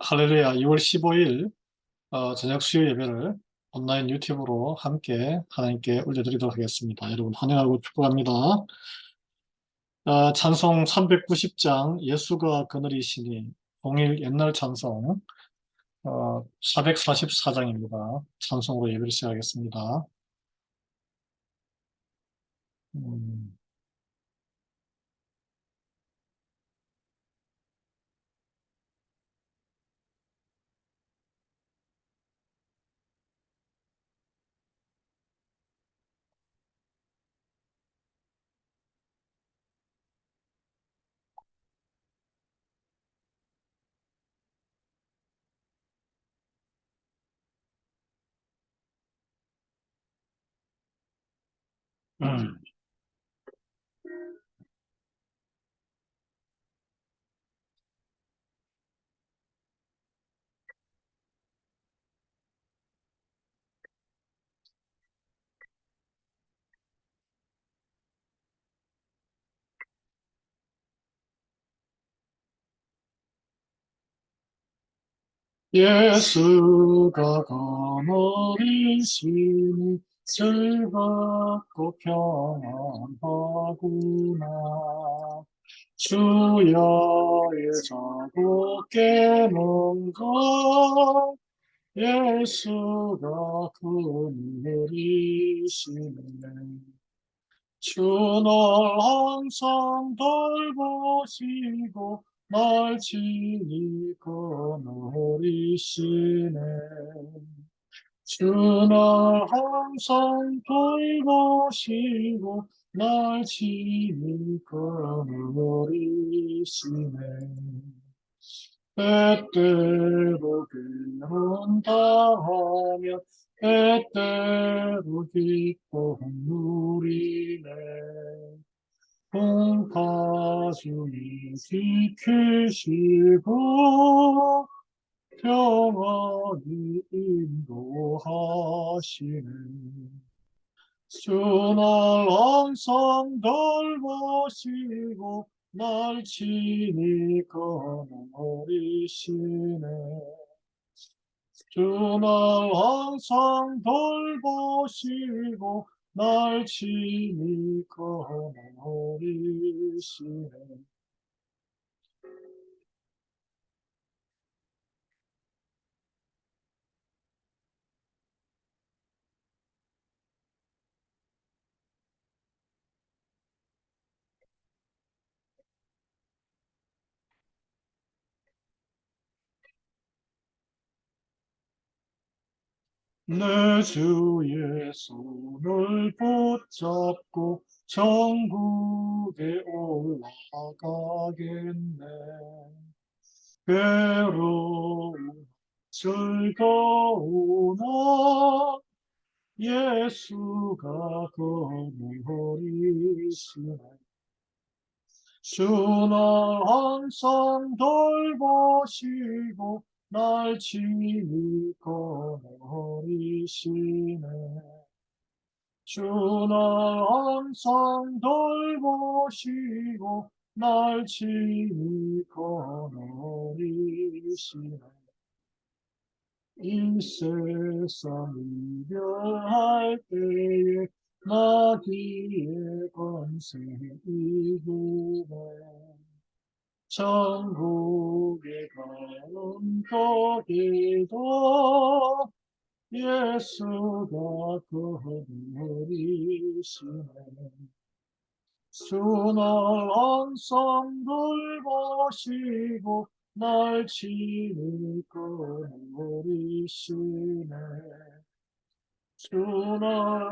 할렐루야. 2월 15일 저녁 수요 예배를 온라인 유튜브로 함께 하나님께 올려드리도록 하겠습니다. 여러분 환영하고 축복합니다. 찬송 390장 예수가 그늘이시니 동일 옛날 찬송 444장입니다. 찬송으로 예배를 시작하겠습니다. 음, 음. 예수가 그늘이시니 즐겁고 평안하구나. 주야의 자고 깨는 것 예수가 그늘이시네. 주 날 항상 돌보시고 날 지니고 노리시네. 주 날 항상 돌보시고 날 지니고 노리시네. 때때로 괴로운다하며 때때로 기뻐 누리네. 공파주니 지키시고 평안히 인도하시네. 주 날 항상 돌보시고 날 친히 거느리시네. 주 날 항상 돌보시고 날 친히 거느리시네. 내 주의 손을 붙잡고 천국에 올라가겠네. 괴로운 즐거우나 예수가 그리시네. 주는 항상 돌보시고 날 친히 거느리시네. 주는 항상 돌보시고 날 친히 거느리시네. 이 세상 이별할 때에 마귀의 권세 이기네. 천국에 가는 거기도 예수가 그리시네. 주는 항상 돌보시고 날 친히 거느리시네. 주는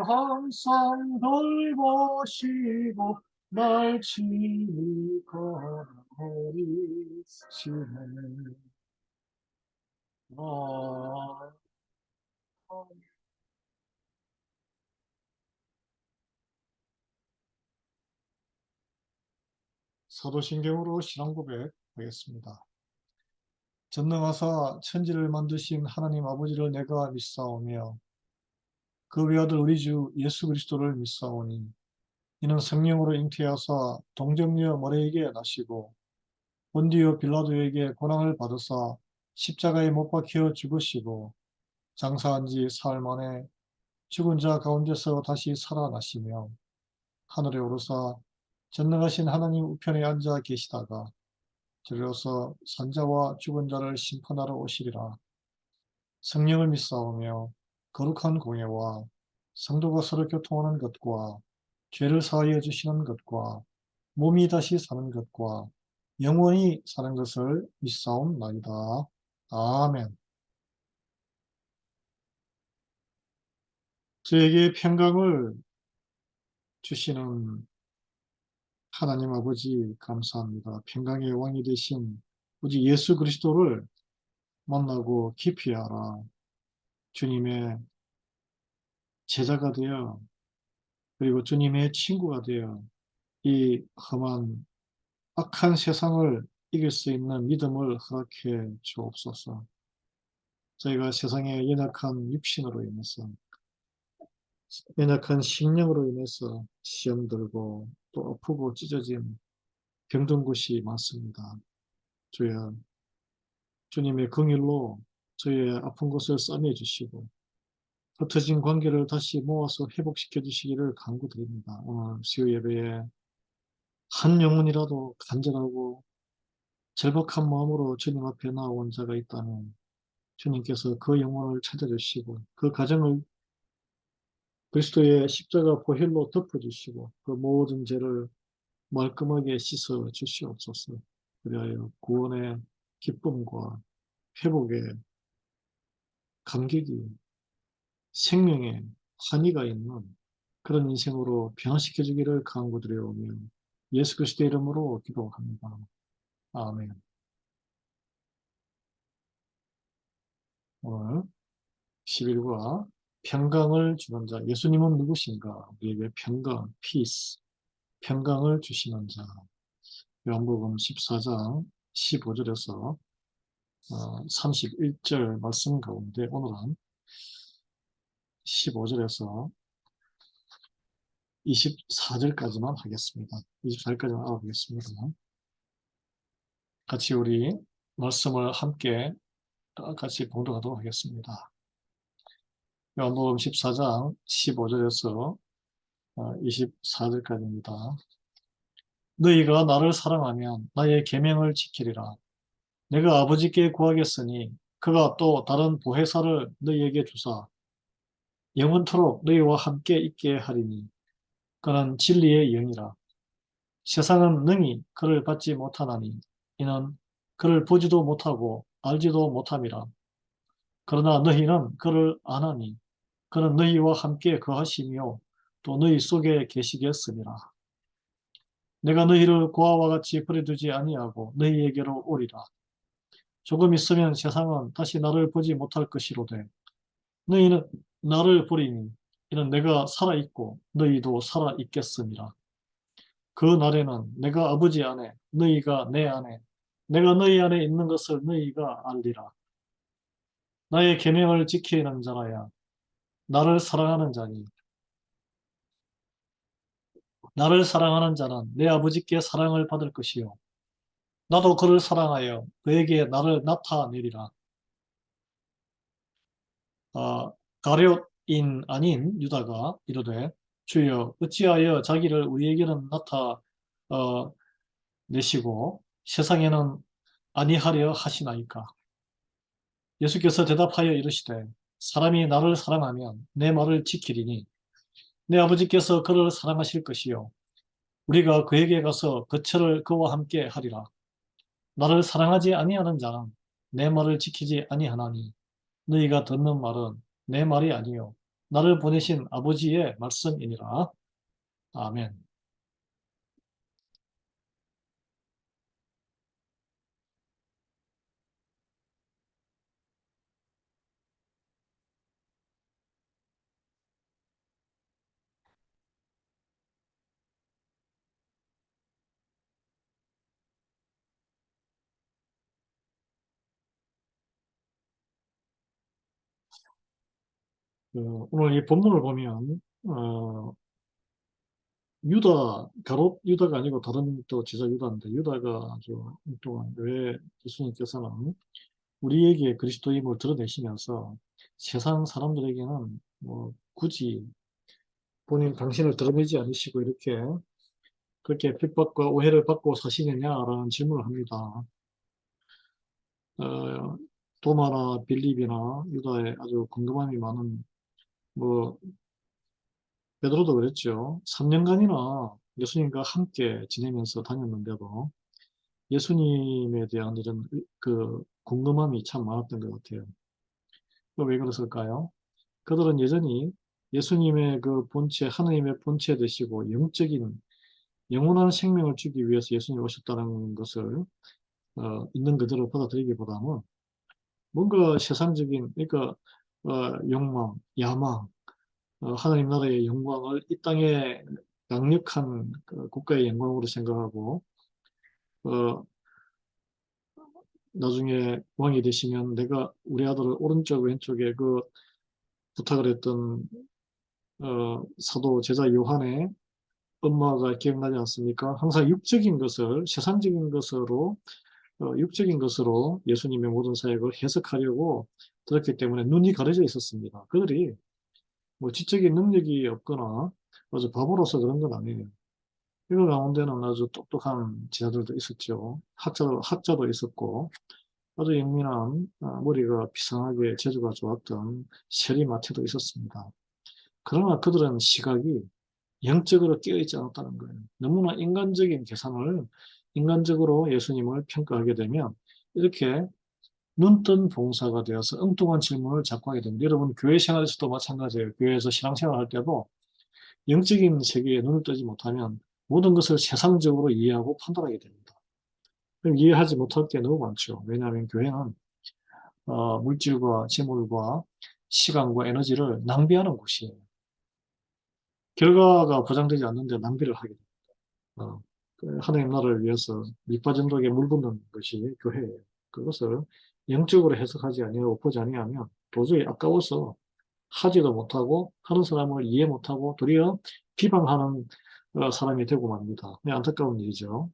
항상 돌보시고 날 친히 거느리시네. 아, 사도신경으로 신앙 고백하겠습니다. 전능하사 천지를 만드신 하나님 아버지를 내가 믿사오며 그 외아들 우리 주 예수 그리스도를 믿사오니 이는 성령으로 잉태하사 동정녀 머레에게 나시고 본디오 빌라도에게 고난을 받으사 십자가에 못 박혀 죽으시고 장사한 지 사흘 만에 죽은 자 가운데서 다시 살아나시며 하늘에 오르사 전능하신 하나님 우편에 앉아 계시다가 저리로서 산자와 죽은 자를 심판하러 오시리라. 성령을 믿사오며 거룩한 공예와 성도가 서로 교통하는 것과 죄를 사하여 주시는 것과 몸이 다시 사는 것과 영원히 사는 것을 믿사옵나이다. 아멘. 저에게 평강을 주시는 하나님 아버지 감사합니다. 평강의 왕이 되신 오직 예수 그리스도를 만나고 깊이 알아 주님의 제자가 되어 그리고 주님의 친구가 되어 이 험한 악한 세상을 이길 수 있는 믿음을 허락해 주옵소서. 저희가 세상의 연약한 육신으로 인해서 연약한 심령으로 인해서 시험 들고 또 아프고 찢어진 병든 곳이 많습니다. 주여 주님의 긍휼로 저희의 아픈 곳을 싸매 주시고 흩어진 관계를 다시 모아서 회복시켜 주시기를 간구드립니다. 오늘 수요 예배에 한 영혼이라도 간절하고 절박한 마음으로 주님 앞에 나온 자가 있다면 주님께서 그 영혼을 찾아주시고 그 가정을 그리스도의 십자가 보혈로 덮어주시고 그 모든 죄를 말끔하게 씻어 주시옵소서. 그리하여 구원의 기쁨과 회복의 감격이 생명의 환희가 있는 그런 인생으로 변화시켜 주기를 간구드려오며 예수 그리스도의 이름으로 기도합니다. 아멘. 오늘 11과 평강을 주는 자, 예수님은 누구신가? 우리에게 평강, peace, 평강을 주시는 자. 요한복음 14장 15절에서 31절 말씀 가운데 오늘은 15절에서 24절까지만 하겠습니다. 24절까지만 알아보겠습니다. 같이 우리 말씀을 함께 같이 봉독하도록 하겠습니다. 요한복음 14장 15절에서 24절까지입니다. 너희가 나를 사랑하면 나의 계명을 지키리라. 내가 아버지께 구하겠으니 그가 또 다른 보혜사를 너희에게 주사 영원토록 너희와 함께 있게 하리니 그는 진리의 영이라. 세상은 능히 그를 받지 못하나니 이는 그를 보지도 못하고 알지도 못함이라. 그러나 너희는 그를 아나니 그는 너희와 함께 거하시며 또 너희 속에 계시겠음이라. 내가 너희를 고아와 같이 버려두지 아니하고 너희에게로 오리라. 조금 있으면 세상은 다시 나를 보지 못할 것이로되 너희는 나를 보리니 이는 내가 살아있고 너희도 살아있겠음이라. 그 날에는 내가 아버지 안에 너희가 내 안에 내가 너희 안에 있는 것을 너희가 알리라. 나의 계명을 지키는 자라야 나를 사랑하는 자니 나를 사랑하는 자는 내 아버지께 사랑을 받을 것이요 나도 그를 사랑하여 그에게 나를 나타내리라. 가룟인 아닌 유다가 이르되 주여 어찌하여 자기를 우리에게는 나타내시고 세상에는 아니하려 하시나이까. 예수께서 대답하여 이르시되 사람이 나를 사랑하면 내 말을 지키리니 내 아버지께서 그를 사랑하실 것이요 우리가 그에게 가서 거처를 그와 함께 하리라. 나를 사랑하지 아니하는 자는 내 말을 지키지 아니하나니 너희가 듣는 말은 내 말이 아니요 나를 보내신 아버지의 말씀이니라. 아멘. 오늘 이 본문을 보면 유다, 가롯 유다가 아니고 다른 또 제자 유다인데 유다가 아주 동안 왜 예수님께서는 우리에게 그리스도임을 드러내시면서 세상 사람들에게는 뭐 굳이 본인 당신을 드러내지 않으시고 이렇게 그렇게 핍박과 오해를 받고 사시느냐라는 질문을 합니다. 어, 도마나 빌립이나 유다에 아주 궁금함이 많은 뭐 베드로도 그랬죠. 3년간이나 예수님과 함께 지내면서 다녔는데도 예수님에 대한 이런 궁금함이 참 많았던 것 같아요. 왜 그랬을까요? 그들은 여전히 예수님의 그 본체, 하나님의 본체 되시고 영적인 영원한 생명을 주기 위해서 예수님이 오셨다는 것을 있는 그대로 받아들이기보다는 뭔가 세상적인 그러니까 욕망, 야망, 하나님 나라의 영광을 이 땅의 강력한 그 국가의 영광으로 생각하고 어, 나중에 왕이 되시면 내가 우리 아들을 오른쪽 왼쪽에 그 부탁을 했던 사도 제자 요한의 엄마가 기억나지 않습니까? 항상 육적인 것을 세상적인 것으로 육적인 것으로 예수님의 모든 사역을 해석하려고 들었기 때문에 눈이 가려져 있었습니다. 그들이 뭐 지적인 능력이 없거나 아주 바보로서 그런 건 아니에요. 이거 가운데는 아주 똑똑한 제자들도 있었죠. 학자도 있었고 아주 영민한 머리가 비상하게 재주가 좋았던 세리마태도 있었습니다. 그러나 그들은 시각이 영적으로 깨어있지 않았다는 거예요. 너무나 인간적인 계산을 인간적으로 예수님을 평가하게 되면 이렇게 눈뜬 봉사가 되어서 엉뚱한 질문을 자꾸 하게 됩니다. 여러분 교회 생활에서도 마찬가지예요. 교회에서 신앙생활 할 때도 영적인 세계에 눈을 뜨지 못하면 모든 것을 세상적으로 이해하고 판단하게 됩니다. 그럼 이해하지 못할 게 너무 많죠. 왜냐하면 교회는 물질과 재물과 시간과 에너지를 낭비하는 곳이에요. 결과가 보장되지 않는데 낭비를 하게 됩니다. 그 하나님 나라를 위해서 밑빠진 독에 물 붓는 것이 교회예요. 그것을 영적으로 해석하지 아니하고 보지 아니하면 도저히 아까워서 하지도 못하고 하는 사람을 이해 못하고 도리어 비방하는 사람이 되고 맙니다. 네, 안타까운 일이죠.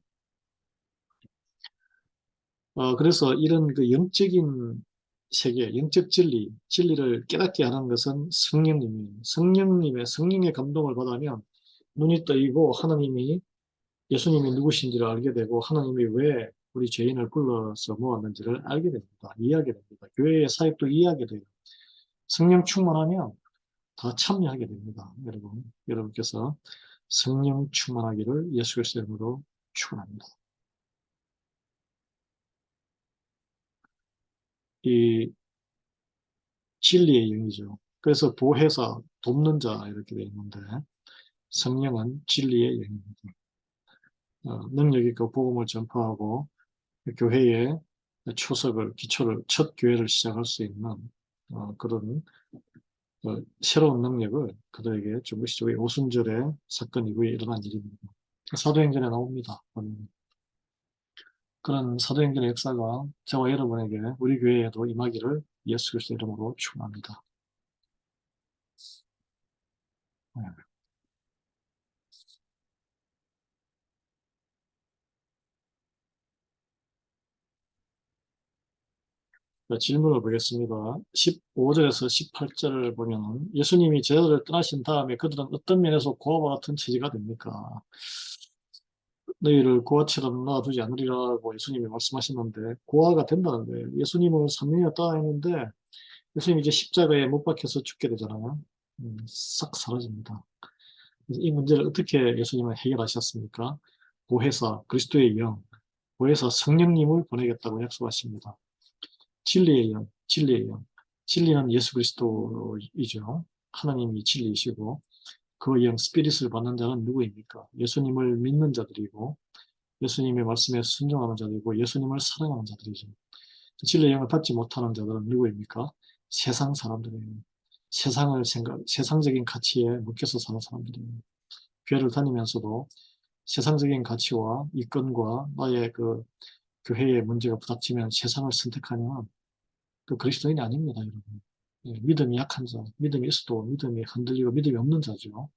그래서 이런 그 영적인 세계, 영적 진리를 깨닫게 하는 것은 성령님이에요. 성령의 감동을 받으면 눈이 떠이고 하나님이 예수님이 누구신지를 알게 되고 하나님이 왜 우리 죄인을 불러서 모았는지를 알게 됩니다. 이해하게 됩니다. 교회의 사역도 이해하게 돼요. 성령 충만하면 다 참여하게 됩니다. 여러분께서 성령 충만하기를 예수 그리스도의 이름으로 축원합니다. 이 진리의 영이죠. 그래서 보혜사, 돕는 자 이렇게 되어 있는데 성령은 진리의 영입니다. 능력 있고 복음을 전파하고 교회의 기초를 첫 교회를 시작할 수 있는 그런 새로운 능력을 그들에게 준 것이죠. 오순절의 사건 이후에 일어난 일입니다. 사도행전에 나옵니다. 그런 사도행전의 역사가 저와 여러분에게 우리 교회에도 임하기를 예수 그리스도 이름으로 축원합니다. 네. 질문을 보겠습니다. 15절에서 18절을 보면 예수님이 제자들을 떠나신 다음에 그들은 어떤 면에서 고아와 같은 처지가 됩니까? 너희를 고아처럼 놔두지 않으리라고 예수님이 말씀하셨는데 고아가 된다는 거예요. 예수님을 3년이나 따라했는데 예수님이 이제 십자가에 못 박혀서 죽게 되잖아요. 싹 사라집니다. 그래서 이 문제를 어떻게 예수님은 해결하셨습니까? 보혜사, 그리스도의 영, 보혜사 성령님을 보내겠다고 약속하십니다. 진리의 영, 진리의 영. 진리는 예수 그리스도이죠. 하나님이 진리이시고 그 영, 스피릿을 받는 자는 누구입니까? 예수님을 믿는 자들이고 예수님의 말씀에 순종하는 자들이고 예수님을 사랑하는 자들이죠. 진리의 영을 받지 못하는 자들은 누구입니까? 세상 사람들이에요. 세상적인 가치에 묶여서 사는 사람들이에요. 교회를 다니면서도 세상적인 가치와 이권과 나의 그 교회의 문제가 부닥치면 세상을 선택하면 그 그리스도인이 아닙니다, 여러분. 예, 믿음이 약한 자, 믿음이 있어도 믿음이 흔들리고 믿음이 없는 자죠.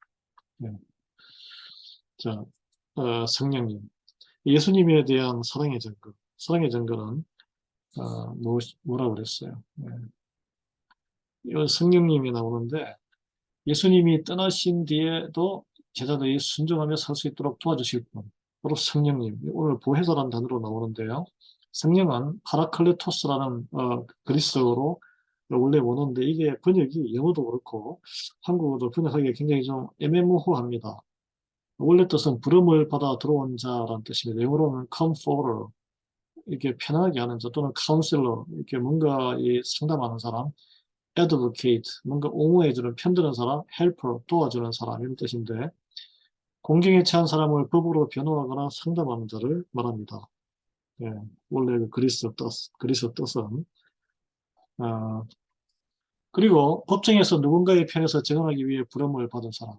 예. 자, 성령님. 예수님에 대한 사랑의 증거. 사랑의 증거는 뭐라 그랬어요? 네. 이 성령님이 나오는데 예수님이 떠나신 뒤에도 제자들이 순종하며 살 수 있도록 도와주실 분, 바로 성령님. 오늘 보혜사라는 단어로 나오는데요. 성령은 파라클레토스라는 그리스어로 원래 원어인데 이게 번역이 영어도 그렇고 한국어도 번역하기가 굉장히 좀 애매모호합니다. 원래 뜻은 부름을 받아 들어온 자라는 뜻입니다. 영어로는 comforter, 이렇게 편안하게 하는 자 또는 counselor, 이렇게 뭔가 이 상담하는 사람, advocate, 뭔가 옹호해주는, 편드는 사람, helper, 도와주는 사람, 이런 뜻인데, 공경에 처한 사람을 법으로 변호하거나 상담하는 자를 말합니다. 예, 원래 그 그리스 뜻은. 어, 그리고 법정에서 누군가의 편에서 증언하기 위해 부름을 받은 사람,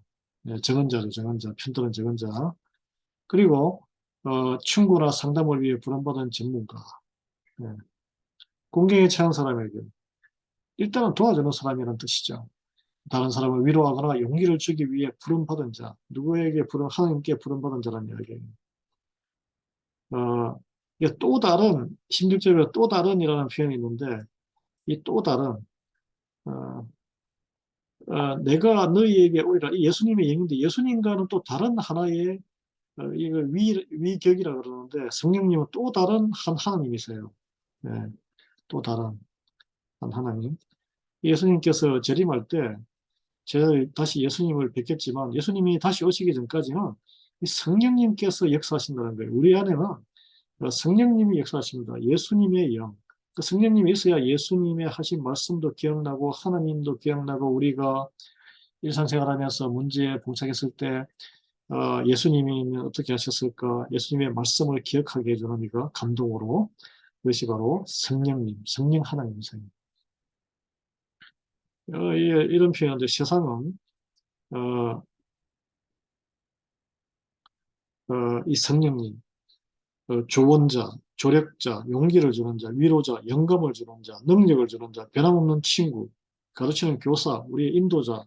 예, 증언자죠, 증언자, 편드는 증언자. 그리고 충고나 상담을 위해 부름받은 전문가, 예, 공경에 처한 사람에게 일단은 도와주는 사람이라는 뜻이죠. 다른 사람을 위로하거나 용기를 주기 위해 부름받은 자, 누구에게 하나님께 부름받은 자라는 이야기예요. 이게 또 다른, 16절에 또 다른이라는 표현이 있는데, 이 또 다른, 어, 내가 너희에게 오리라. 이 예수님의 얘기인데, 예수님과는 또 다른 하나의, 이거 위격이라 그러는데, 성령님은 또 다른 한 하나님이세요. 네, 또 다른 한 하나님. 예수님께서 재림할 때, 제가 다시 예수님을 뵙겠지만 예수님이 다시 오시기 전까지는 이 성령님께서 역사하신다는 거예요. 우리 안에는 성령님이 역사하십니다. 예수님의 영. 그 성령님이 있어야 예수님의 하신 말씀도 기억나고 하나님도 기억나고 우리가 일상생활하면서 문제에 봉착했을 때 예수님이 어떻게 하셨을까? 예수님의 말씀을 기억하게 해주는 이거 감동으로 그것이 바로 성령님, 성령 하나님이세요. 이런 표현들 세상은 어, 이 성령님, 조언자, 조력자, 용기를 주는 자, 위로자, 영감을 주는 자, 능력을 주는 자, 변함없는 친구, 가르치는 교사, 우리의 인도자,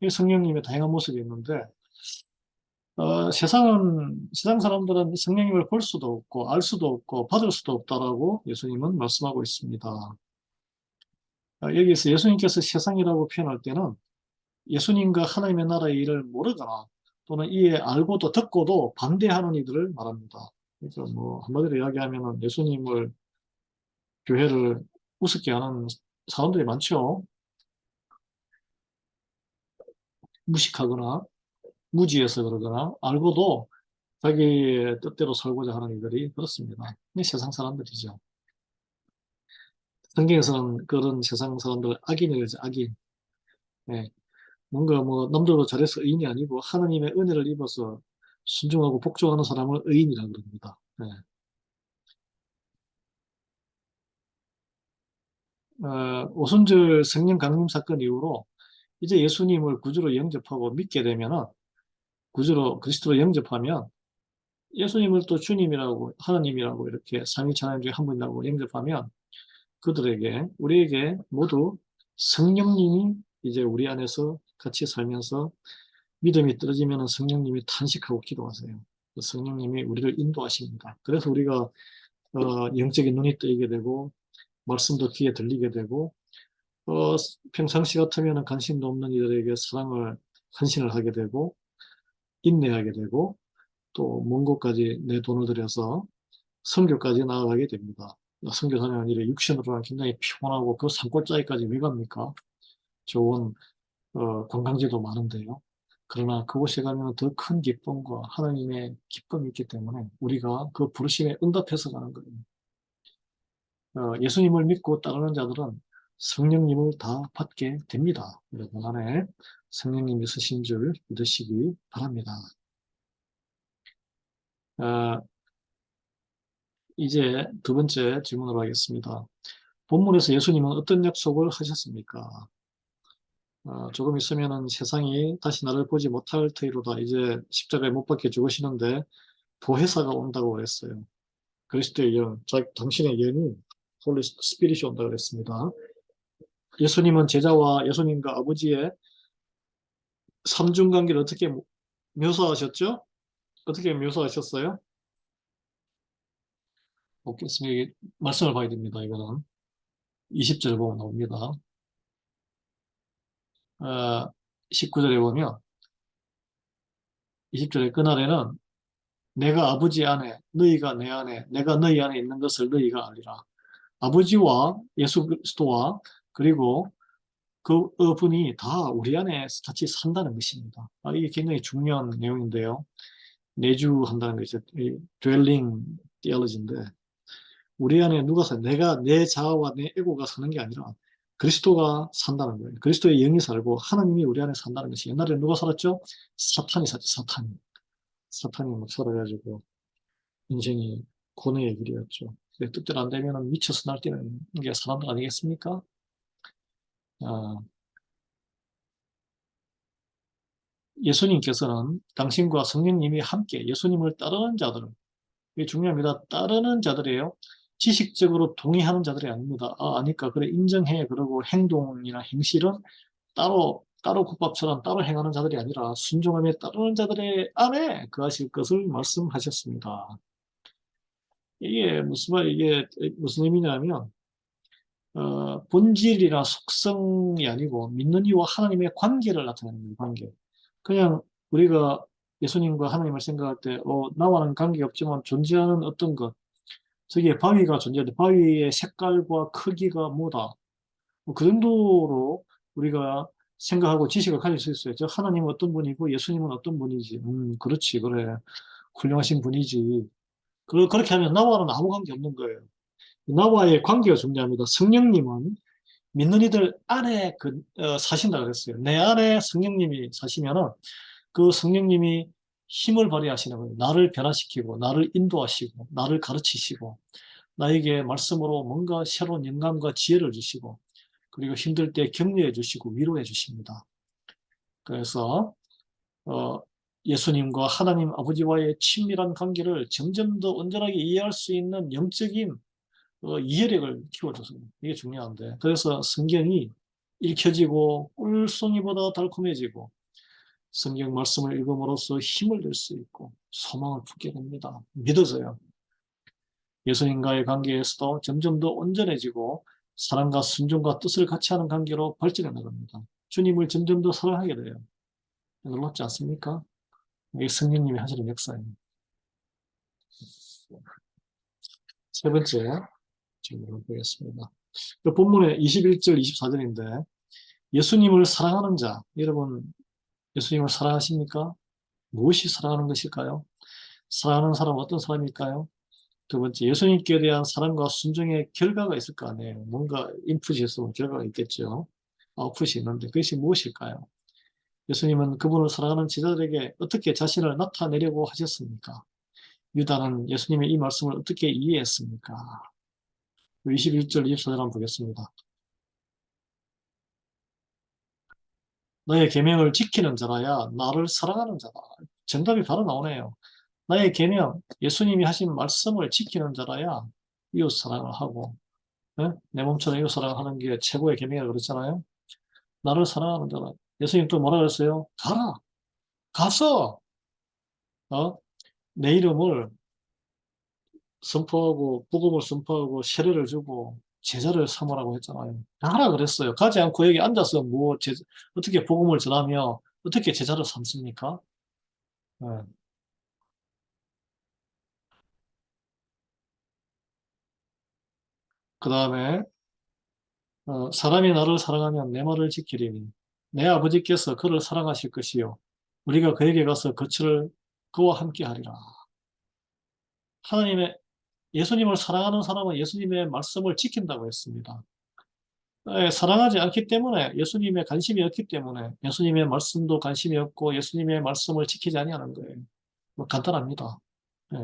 이 성령님의 다양한 모습이 있는데, 세상 사람들은 성령님을 볼 수도 없고, 알 수도 없고, 받을 수도 없다라고 예수님은 말씀하고 있습니다. 여기서 예수님께서 세상이라고 표현할 때는 예수님과 하나님의 나라의 일을 모르거나 또는 이에 알고도 듣고도 반대하는 이들을 말합니다. 그래서 뭐 한마디로 이야기하면 예수님을 교회를 우습게 하는 사람들이 많죠. 무식하거나 무지해서 그러거나 알고도 자기의 뜻대로 살고자 하는 이들이 그렇습니다. 이 세상 사람들이죠. 성경에서는 그런 세상 사람들을 악인이라고 하죠. 악인. 예. 뭔가 뭐 남들보다 잘해서 의인이 아니고 하나님의 은혜를 입어서 순종하고 복종하는 사람을 의인이라고 그럽니다. 예. 오순절 성령 강림 사건 이후로 이제 예수님을 구주로 영접하고 믿게 되면은 구주로 그리스도로 영접하면 예수님을 또 주님이라고 하나님이라고 이렇게 삼위일체 하나님 중에 한 분이라고 영접하면 그들에게 우리에게 모두 성령님이 이제 우리 안에서 같이 살면서 믿음이 떨어지면 성령님이 탄식하고 기도하세요. 그 성령님이 우리를 인도하십니다. 그래서 우리가 영적인 눈이 뜨이게 되고 말씀도 귀에 들리게 되고 평상시 같으면 관심도 없는 이들에게 사랑을 헌신을 하게 되고 인내하게 되고 또 먼 곳까지 내 돈을 들여서 선교까지 나아가게 됩니다. 선교 사명은 이래 육신으로는 굉장히 피곤하고 그 산골짜기까지 왜 갑니까? 좋은 관광지도 많은데요. 그러나 그곳에 가면 더 큰 기쁨과 하나님의 기쁨이 있기 때문에 우리가 그 부르심에 응답해서 가는 거예요. 예수님을 믿고 따르는 자들은 성령님을 다 받게 됩니다. 여러분 안에 성령님이 쓰신 줄 믿으시기 바랍니다. 어, 이제 두 번째 질문으로 하겠습니다. 본문에서 예수님은 어떤 약속을 하셨습니까? 조금 있으면은 세상이 다시 나를 보지 못할 터이로다. 이제 십자가에 못 박혀 죽으시는데 보혜사가 온다고 그랬어요. 그리스도의 영, 당신의 영이 홀리 스피릿이 온다고 그랬습니다. 예수님은 제자와 예수님과 아버지의 삼중관계를 어떻게 묘사하셨죠? 어떻게 묘사하셨어요? 보겠습니다. 이게 말씀을 봐야 됩니다. 이거는 20절 보면 나옵니다. 19절에 보면 20절에 그날에는 내가 아버지 안에 너희가 내 안에 내가 너희 안에 있는 것을 너희가 알리라. 아버지와 예수 그리스도와 그리고 그분이 다 우리 안에 같이 산다는 것입니다. 이게 굉장히 중요한 내용인데요. 내주한다는 것이 dwelling theology인데 우리 안에 누가 사 내가 내 자아와 내 에고가 사는 게 아니라 그리스도가 산다는 거예요. 그리스도의 영이 살고 하나님이 우리 안에 산다는 것이 옛날에 누가 살았죠? 사탄이 살았죠. 사탄이 막 살아가지고 인생이 고뇌의 길이었죠. 뜻대로 안 되면 미쳐서 날뛰는 게 사람들 아니겠습니까? 아, 예수님께서는 당신과 성령님이 함께 예수님을 따르는 자들을, 이게 중요합니다. 따르는 자들이에요. 지식적으로 동의하는 자들이 아닙니다. 아니까 그래 인정해 그러고 행동이나 행실은 따로 국밥처럼 따로 행하는 자들이 아니라 순종함에 따르는 자들의 안에 거하실 것을 말씀하셨습니다. 이게 무슨 의미냐면 본질이나 속성이 아니고 믿는 이와 하나님의 관계를 나타내는 거예요. 관계. 그냥 우리가 예수님과 하나님을 생각할 때 나와는 관계없지만 존재하는 어떤 것, 저기에 바위가 존재하는데 바위의 색깔과 크기가 뭐다. 뭐그 정도로 우리가 생각하고 지식을 가질 수 있어요. 저 하나님은 어떤 분이고 예수님은 어떤 분이지. 그렇지, 그래. 훌륭하신 분이지. 그렇게 하면 나와는 아무 관계 없는 거예요. 나와의 관계가 중요합니다. 성령님은 믿는 이들 안에 사신다 그랬어요. 내 안에 성령님이 사시면은 그 성령님이 힘을 발휘하시는 거예요. 나를 변화시키고, 나를 인도하시고, 나를 가르치시고, 나에게 말씀으로 뭔가 새로운 영감과 지혜를 주시고, 그리고 힘들 때 격려해 주시고, 위로해 주십니다. 그래서, 어, 예수님과 하나님 아버지와의 친밀한 관계를 점점 더 온전하게 이해할 수 있는 영적인 이해력을 키워줘서 이게 중요한데 그래서 성경이 읽혀지고 꿀송이보다 달콤해지고 성경 말씀을 읽음으로써 힘을 낼 수 있고 소망을 품게 됩니다. 믿어져요. 예수님과의 관계에서도 점점 더 온전해지고 사랑과 순종과 뜻을 같이 하는 관계로 발전해 나갑니다. 주님을 점점 더 사랑하게 돼요. 놀랍지 않습니까? 이게 성령님이 하시는 역사입니다. 세 번째 질문을 보겠습니다. 본문의 21절, 24절인데 예수님을 사랑하는 자, 여러분 예수님을 사랑하십니까? 무엇이 사랑하는 것일까요? 사랑하는 사람은 어떤 사람일까요? 두 번째, 예수님께 대한 사랑과 순종의 결과가 있을 거 아니에요. 뭔가 인풋이 있으면 결과가 있겠죠. 아웃풋이 있는데 그것이 무엇일까요? 예수님은 그분을 사랑하는 제자들에게 어떻게 자신을 나타내려고 하셨습니까? 유다는 예수님의 이 말씀을 어떻게 이해했습니까? 21절, 24절 한번 보겠습니다. 너의 계명을 지키는 자라야 나를 사랑하는 자다. 정답이 바로 나오네요. 나의 계명, 예수님이 하신 말씀을 지키는 자라야 이웃 사랑을 하고, 내 몸처럼 이웃 사랑을 하는 게 최고의 계명이라고 그랬잖아요. 나를 사랑하는 자라. 예수님 또 뭐라 그랬어요? 가라. 가서, 어? 내 이름을 선포하고, 복음을 선포하고, 세례를 주고, 제자를 삼으라고 했잖아요. 가라 그랬어요. 가지 않고 여기 앉아서 어떻게 복음을 전하며, 어떻게 제자를 삼습니까? 그 다음에 사람이 나를 사랑하면 내 말을 지키리니 내 아버지께서 그를 사랑하실 것이요 우리가 그에게 가서 그와 함께 하리라. 하나님의 예수님을 사랑하는 사람은 예수님의 말씀을 지킨다고 했습니다. 사랑하지 않기 때문에 예수님의 관심이 없기 때문에 예수님의 말씀도 관심이 없고 예수님의 말씀을 지키지 아니하는 거예요. 뭐 간단합니다. 예.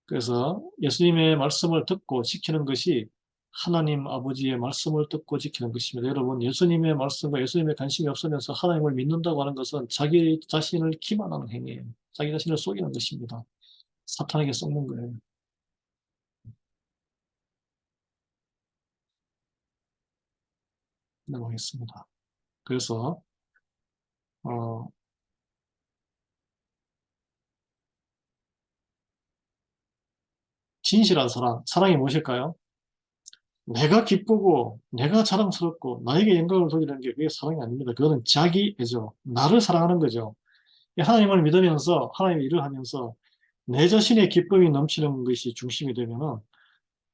그래서 예수님의 말씀을 듣고 지키는 것이 하나님 아버지의 말씀을 듣고 지키는 것입니다. 여러분, 예수님의 말씀과 예수님의 관심이 없으면서 하나님을 믿는다고 하는 것은 자기 자신을 기만하는 행위예요. 자기 자신을 속이는 것입니다. 사탄에게 썩는 거예요. 넘어가겠습니다. 그래서 어, 진실한 사랑, 사랑이 무엇일까요? 내가 기쁘고 내가 자랑스럽고 나에게 영광을 돌리는 게 그게 사랑이 아닙니다. 그거는 자기애죠. 나를 사랑하는 거죠. 하나님을 믿으면서 하나님의 일을 하면서 내 자신의 기쁨이 넘치는 것이 중심이 되면은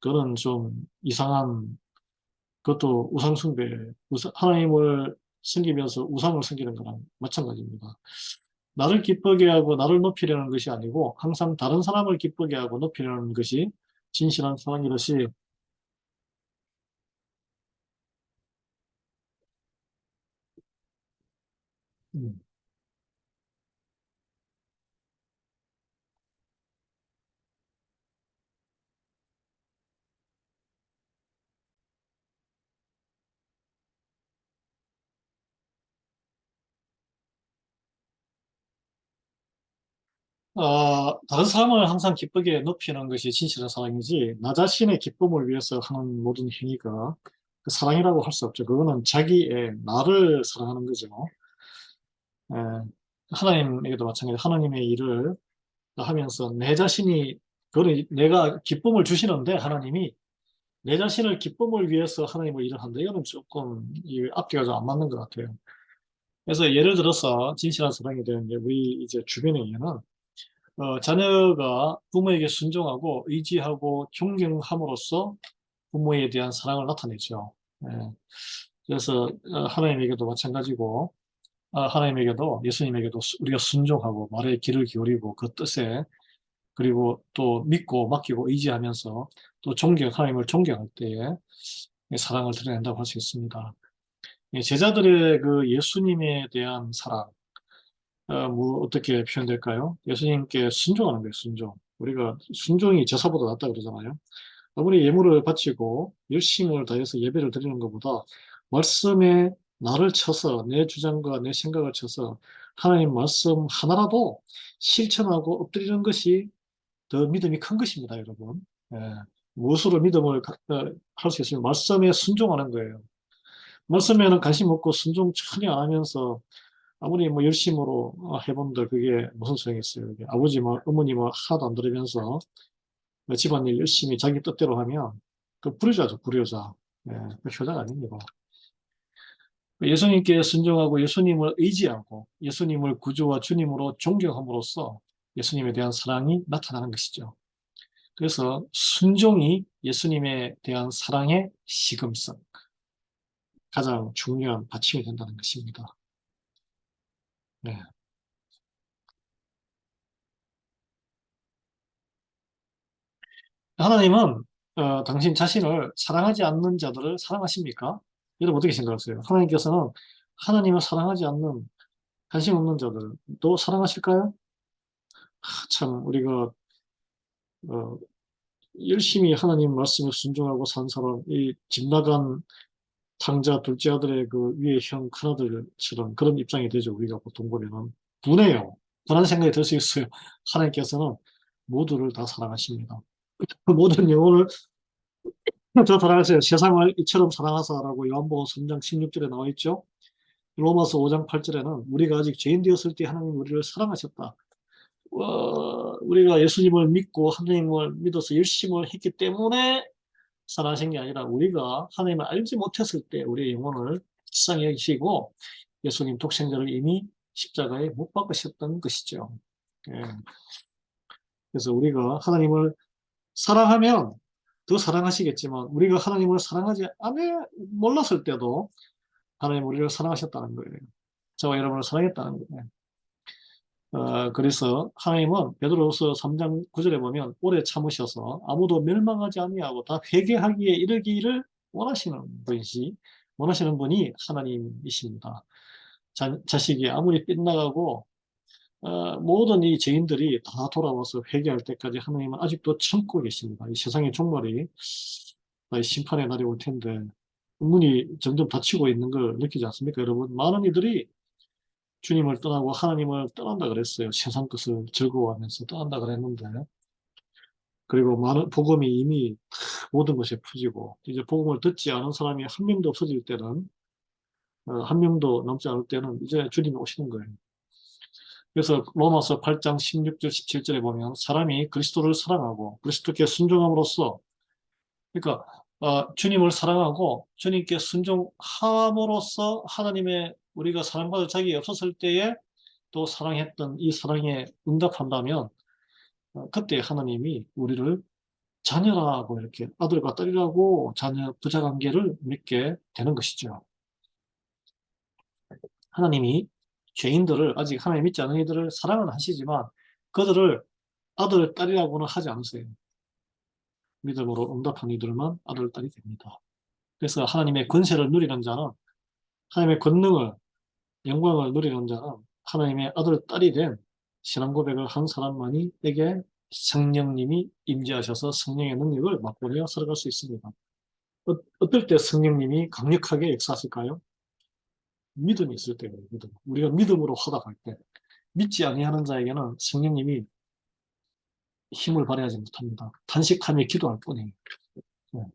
그거는 좀 이상한, 그것도 우상숭배, 하나님을 섬기면서 우상을 섬기는 거랑 마찬가지입니다. 나를 기쁘게 하고 나를 높이려는 것이 아니고 항상 다른 사람을 기쁘게 하고 높이려는 것이 진실한 사랑이듯이. 음, 다른 사람을 항상 기쁘게 높이는 것이 진실한 사랑이지, 나 자신의 기쁨을 위해서 하는 모든 행위가 그 사랑이라고 할 수 없죠. 그거는 자기의 나를 사랑하는 거죠. 예, 하나님에게도 마찬가지. 하나님의 일을 하면서 내 자신이, 그걸 내가 기쁨을 주시는데 하나님이 내 자신을 기쁨을 위해서 하나님을 일을 한다. 이거는 조금 이 앞뒤가 좀 안 맞는 것 같아요. 그래서 예를 들어서 진실한 사랑이 되는 게 우리 이제 주변에는 자녀가 부모에게 순종하고 의지하고 존경함으로써 부모에 대한 사랑을 나타내죠. 예, 그래서 하나님에게도 마찬가지고, 하나님에게도 예수님에게도 우리가 순종하고 말에 귀를 기울이고 그 뜻에, 그리고 또 믿고 맡기고 의지하면서 또 하나님을 존경할 때에 사랑을 드러낸다고 할 수 있습니다. 예, 제자들의 그 예수님에 대한 사랑, 뭐 어떻게 표현될까요? 예수님께 순종하는 거예요, 순종. 우리가 순종이 제사보다 낫다 그러잖아요. 아무리 예물을 바치고 열심을 다해서 예배를 드리는 것보다 말씀에 나를 쳐서 내 주장과 내 생각을 쳐서 하나님 말씀 하나라도 실천하고 엎드리는 것이 더 믿음이 큰 것입니다, 여러분. 예. 무엇으로 믿음을 할 수 있으면 말씀에 순종하는 거예요. 말씀에는 관심 없고 순종 전혀 안 하면서 아무리 뭐 열심으로 해본들 그게 무슨 소용이 있어요. 이게 아버지 뭐 어머니 뭐 하나도 안 들으면서 집안일 열심히 자기 뜻대로 하면 그 불효자죠, 불효자. 예, 그 효자가 아닙니다. 예수님께 순종하고 예수님을 의지하고 예수님을 구주와 주님으로 존경함으로써 예수님에 대한 사랑이 나타나는 것이죠. 그래서 순종이 예수님에 대한 사랑의 시금석, 가장 중요한 받침이 된다는 것입니다. 네. 하나님은 당신 자신을 사랑하지 않는 자들을 사랑하십니까? 여러분 어떻게 생각하세요? 하나님께서는 하나님을 사랑하지 않는, 관심 없는 자들도 사랑하실까요? 참 우리가 어, 열심히 하나님 말씀에 순종하고 산 사람, 이 집 나간 탕자 둘째 아들의 그 위에 형 큰아들처럼 그런 입장이 되죠. 우리가 보통 보면은 분해요. 분한 생각이 들 수 있어요. 하나님께서는 모두를 다 사랑하십니다. 그 모든 영혼을 더 사랑하세요. 세상을 이처럼 사랑하사라고 요한복음 3장 16절에 나와 있죠. 로마서 5장 8절에는 우리가 아직 죄인 되었을 때 하나님 우리를 사랑하셨다. 우리가 예수님을 믿고 하나님을 믿어서 열심을 했기 때문에 사랑하신 게 아니라 우리가 하나님을 알지 못했을 때 우리의 영혼을 불쌍히 여기시고 예수님 독생자를 이미 십자가에 못 박으셨던 것이죠. 예. 그래서 우리가 하나님을 사랑하면 더 사랑하시겠지만 우리가 하나님을 사랑하지 않아 몰랐을 때도 하나님 우리를 사랑하셨다는 거예요. 저와 여러분을 사랑했다는 거예요. 그래서 하나님은 베드로후서 3장 9절에 보면 오래 참으셔서 아무도 멸망하지 아니하고 다 회개하기에 이르기를 원하시는 분이 하나님이십니다. 자식이 아무리 빗나가고 모든 이 죄인들이 다 돌아와서 회개할 때까지 하나님은 아직도 참고 계십니다. 이 세상의 종말이 심판의 날이 올 텐데 문이 점점 닫히고 있는 걸 느끼지 않습니까, 여러분? 많은 이들이 주님을 떠나고 하나님을 떠난다 그랬어요. 세상 것을 즐거워하면서 떠난다 그랬는데, 그리고 많은 복음이 이미 모든 것에 퍼지고 이제 복음을 듣지 않은 사람이 한 명도 없어질 때는, 한 명도 남지 않을 때는 이제 주님이 오시는 거예요. 그래서 로마서 8장 16절, 17절에 보면 사람이 그리스도를 사랑하고 그리스도께 순종함으로써 그러니까 주님을 사랑하고 주님께 순종함으로써 하나님의 우리가 사랑받을 자격이 없었을 때에 또 사랑했던 이 사랑에 응답한다면 그때 하나님이 우리를 자녀라고 이렇게 아들과 딸이라고 자녀 부자 관계를 맺게 되는 것이죠. 하나님이 죄인들을 아직 하나님 믿지 않은 이들을 사랑은 하시지만 그들을 아들, 딸이라고는 하지 않으세요. 믿음으로 응답한 이들만 아들, 딸이 됩니다. 그래서 하나님의 권세를 누리는 자는 하나님의 권능을 영광을 누리는 자는 하나님의 아들, 딸이 된 신앙 고백을 한 사람만이 에게 성령님이 임재하셔서 성령의 능력을 맛보며 살아갈 수 있습니다. 어떨 때 성령님이 강력하게 역사하실까요? 믿음이 있을 때예요. 믿음. 우리가 믿음으로 화답할 때 믿지 아니하는 자에게는 성령님이 힘을 발휘하지 못합니다. 단식하며 기도할 뿐이에요. 네.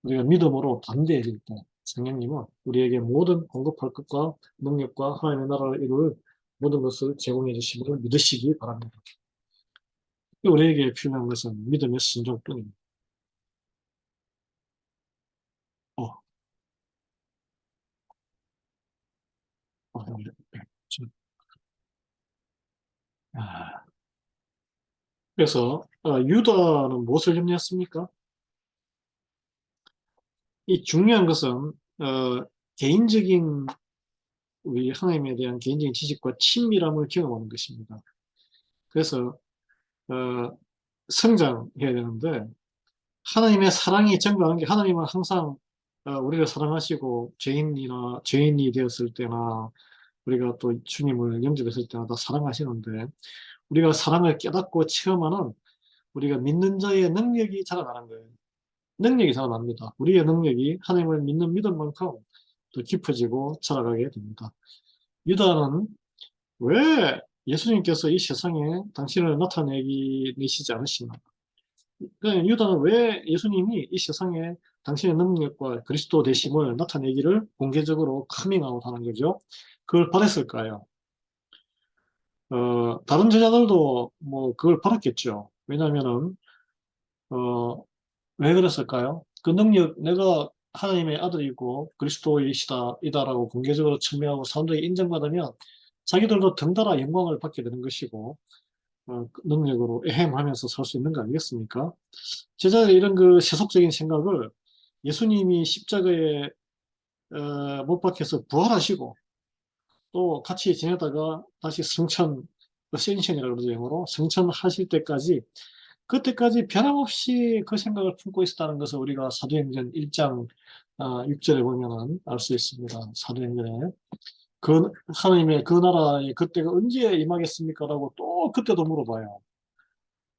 우리가 믿음으로 담대해질 때 성령님은 우리에게 모든 공급할 것과 능력과 하나님의 나라를 이룰 모든 것을 제공해 주심을 믿으시기 바랍니다. 우리에게 필요한 것은 믿음의 순종뿐입니다. 어, 네. 아, 그래서 유다는 무엇을 염려했습니까? 이 중요한 것은 개인적인 우리 하나님에 대한 개인적인 지식과 친밀함을 경험하는 것입니다. 그래서 어, 성장해야 되는데 하나님의 사랑이 증가하는 게 하나님은 항상 우리를 사랑하시고 죄인이 되었을 때나 우리가 또 주님을 영접했을 때마다 사랑하시는데 우리가 사랑을 깨닫고 체험하는 우리가 믿는 자의 능력이 자라나는 거예요. 능력이 자라납니다. 우리의 능력이 하나님을 믿는 믿음만큼 더 깊어지고 자라가게 됩니다. 유다는 왜 예수님께서 이 세상에 당신을 나타내시지 않으시나? 그러니까 유다는 왜 예수님이 이 세상에 당신의 능력과 그리스도 되심을 나타내기를 공개적으로 커밍아웃 하는 거죠? 그걸 바랬을까요? 다른 제자들도 뭐 그걸 바랐겠죠. 왜냐하면은, 어, 왜 그랬을까요? 그 능력, 내가 하나님의 아들이고 이다라고 공개적으로 증명하고 사람들에게 인정받으면 자기들도 덩달아 영광을 받게 되는 것이고, 그 능력으로 에헴하면서 살 수 있는 거 아니겠습니까? 제자들의 이런 그 세속적인 생각을 예수님이 십자가에 못 박혀서 부활하시고 또 같이 지내다가 다시 성천, 어센션이라고 그러죠, 영어로. 성천하실 때까지 그때까지 변함없이 그 생각을 품고 있었다는 것을 우리가 사도행전 1장 6절에 보면은 알 수 있습니다. 사도행전에. 그, 하나님의 그 나라의 그때가 언제 임하겠습니까? 라고 또 그때도 물어봐요.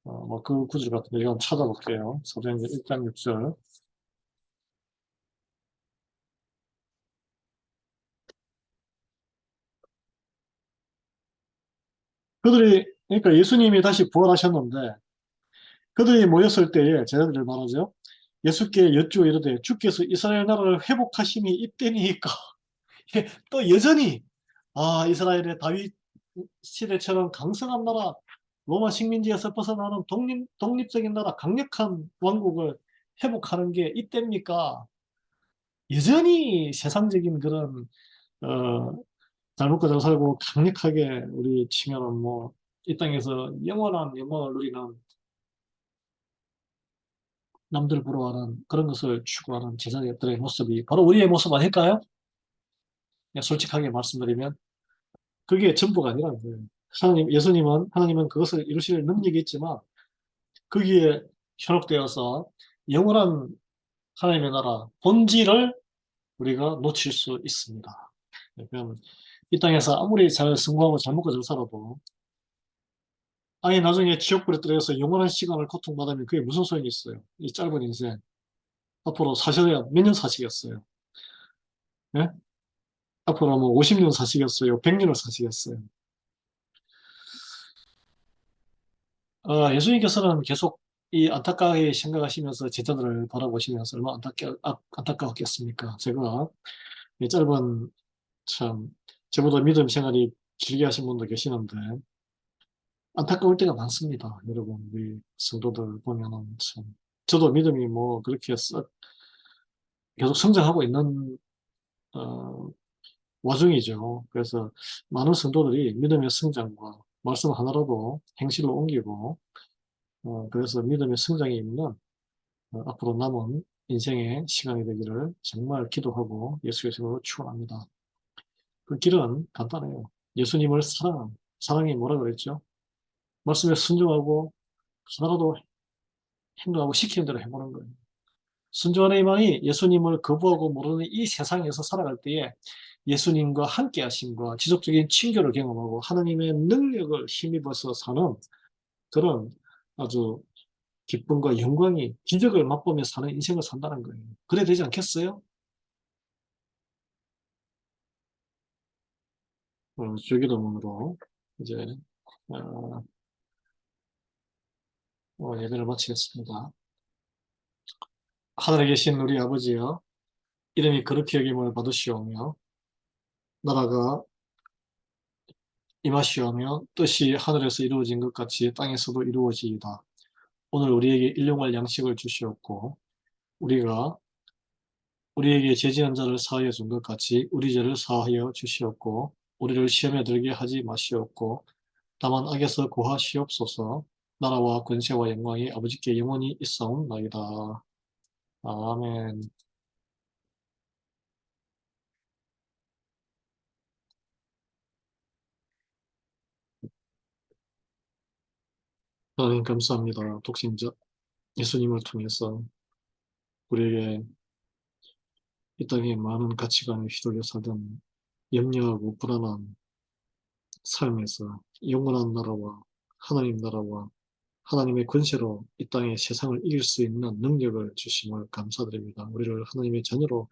뭐 그 구절 같은데 이건 찾아볼게요. 사도행전 1장 6절. 그러니까 예수님이 다시 부활하셨는데 그들이 모였을 때에 제자들을 말하죠. 예수께 여쭈어 이르되 주께서 이스라엘 나라를 회복하심이 이때니까 또 여전히 이스라엘의 다윗 시대처럼 강성한 나라 로마 식민지에서 벗어나는 독립적인 나라 강력한 왕국을 회복하는 게 이때입니까? 여전히 세상적인 그런 어, 잘 먹고 잘 살고 강력하게 우리 치면은 뭐 이 땅에서 영원한 영광을 누리는 남들 부러워하는 그런 것을 추구하는 제자들의 모습이 바로 우리의 모습 아닐까요? 그냥 솔직하게 말씀드리면 그게 전부가 아니라는 거예요. 하나님은 그것을 이루실 능력이 있지만 거기에 현혹되어서 영원한 하나님의 나라 본질을 우리가 놓칠 수 있습니다. 그러면 이 땅에서 아무리 잘 성공하고 잘 먹고 잘 살아도 아예 나중에 지옥불에 떨어져서 영원한 시간을 고통받으면 그게 무슨 소용이 있어요? 이 짧은 인생. 앞으로 사셔야 몇 년 사시겠어요? 예? 앞으로 뭐 50년 사시겠어요? 100년을 사시겠어요? 예수님께서는 계속 이 안타깝게 생각하시면서 제자들을 바라보시면서 얼마나 안타까웠겠습니까? 제가 이 짧은 참 저보다 믿음 생활이 길게 하신 분도 계시는데 안타까울 때가 많습니다. 여러분, 우리 성도들 보면은 참 저도 믿음이 뭐 그렇게 썩 계속 성장하고 있는 어, 와중이죠. 그래서 많은 성도들이 믿음의 성장과 말씀 하나라도 행실로 옮기고 그래서 믿음의 성장이 있는 앞으로 남은 인생의 시간이 되기를 정말 기도하고 예수의 이름으로 축원합니다. 그 길은 간단해요. 예수님을 사랑이 뭐라 그랬죠? 말씀에 순종하고 하나라도 행동하고 시키는 대로 해보는 거예요. 순종하는 희망이 예수님을 거부하고 모르는 이 세상에서 살아갈 때에 예수님과 함께 하심과 지속적인 친교를 경험하고 하나님의 능력을 힘입어서 사는 그런 아주 기쁨과 영광이 기적을 맛보며 사는 인생을 산다는 거예요. 그래야 되지 않겠어요? 주기도문으로 이제 어, 예배를 마치겠습니다. 하늘에 계신 우리 아버지여, 이름이 거룩히 여김을 받으시오며 나라가 임하시오며 뜻이 하늘에서 이루어진 것 같이 땅에서도 이루어지이다. 오늘 우리에게 일용할 양식을 주시옵고 우리가 우리에게 죄지은 자를 사하여 준 것 같이 우리 죄를 사하여 주시옵고 우리를 시험에 들게 하지 마시옵고 다만 악에서 구하시옵소서. 나라와 권세와 영광이 아버지께 영원히 있사옵나이다. 아멘. 하나님 감사합니다. 독생자 예수님을 통해서 우리에게 이 땅에 많은 가치관에 휘둘려 살던 염려하고 불안한 삶에서 영원한 나라와 하나님 나라와 하나님의 권세로 이 땅의 세상을 이길 수 있는 능력을 주심을 감사드립니다. 우리를 하나님의 자녀로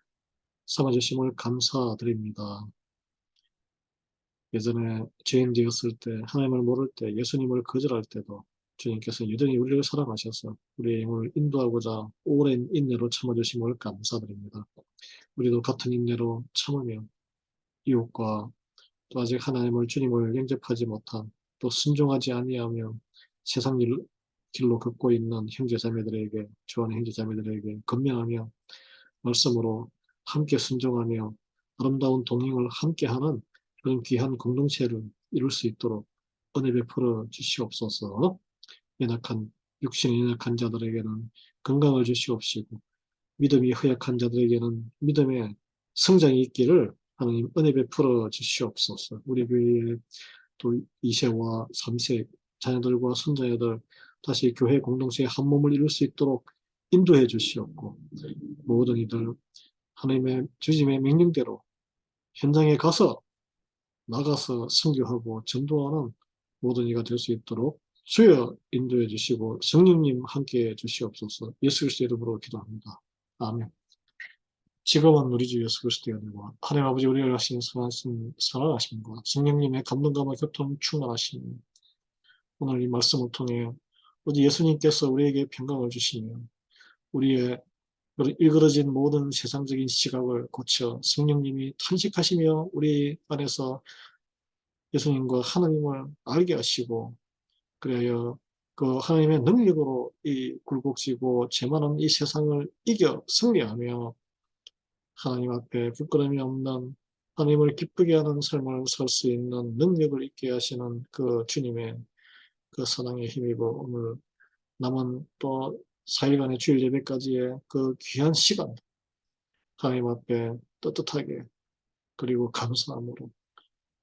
삼아주심을 감사드립니다. 예전에 죄인 되었을 때, 하나님을 모를 때, 예수님을 거절할 때도 주님께서 여전히 우리를 사랑하셔서 우리의 영혼을 인도하고자 오랜 인내로 참아주심을 감사드립니다. 우리도 같은 인내로 참으며 이웃과 또 아직 하나님을 주님을 영접하지 못한 또 순종하지 아니하며 세상 길로 걷고 있는 형제자매들에게 좋아하는 형제자매들에게 건면하며 말씀으로 함께 순종하며 아름다운 동행을 함께하는 그런 귀한 공동체를 이룰 수 있도록 은혜 베풀어 주시옵소서. 연약한 육신이 연약한 자들에게는 건강을 주시옵시고 믿음이 허약한 자들에게는 믿음의 성장이 있기를 하나님 은혜 베풀어 주시옵소서. 우리 교회에 또 2세와 3세 자녀들과 손자녀들 다시 교회 공동체의 한 몸을 이룰 수 있도록 인도해 주시옵고 모든 이들 하나님의 주님의 명령대로 현장에 가서 나가서 선교하고 전도하는 모든 이가 될 수 있도록 주여 인도해 주시고 성령님 함께 해 주시옵소서. 예수 그리스도의 이름으로 기도합니다. 아멘. 지금은 우리 주 예수 그리스도의 은혜와 하나님 아버지 우리를 하신 사랑하심과 성령님의 감동감과 교통 충만하심 오늘 이 말씀을 통해 우리 예수님께서 우리에게 평강을 주시며 우리의 일그러진 모든 세상적인 시각을 고쳐 성령님이 탄식하시며 우리 안에서 예수님과 하나님을 알게 하시고 그래야 그 하나님의 능력으로 이 굴곡지고 죄 많은 이 세상을 이겨 승리하며 하나님 앞에 부끄러움이 없는 하나님을 기쁘게 하는 삶을 살 수 있는 능력을 있게 하시는 그 주님의 그 사랑에 힘입어 오늘 남은 또 4일간의 주일 예배까지의 그 귀한 시간 하나님 앞에 떳떳하게 그리고 감사함으로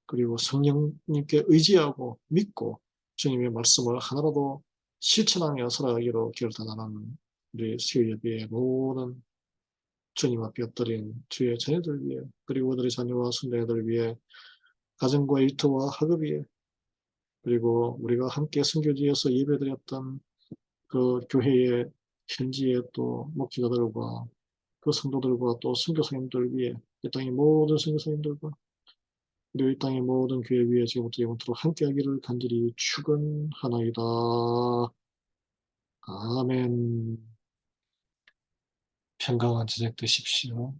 그리고 성령님께 의지하고 믿고 주님의 말씀을 하나라도 실천하며 살아가기로 결단하는 우리 수요 예배의 모든 주님 앞에 엎드린 주의 자녀들 위해 그리고 그들의 자녀와 손자들 위해 가정과 일터와 학업 위에 그리고 우리가 함께 선교지에서 예배드렸던 그 교회의 현지의 또 목회자들과 그 성도들과 또 선교사님들 위해 이 땅의 모든 선교사님들과 그리고 이 땅의 모든 교회 위에 지금부터 영원토록 함께하기를 간절히 축원하나이다. 아멘. 평강한 저녁 되십시오.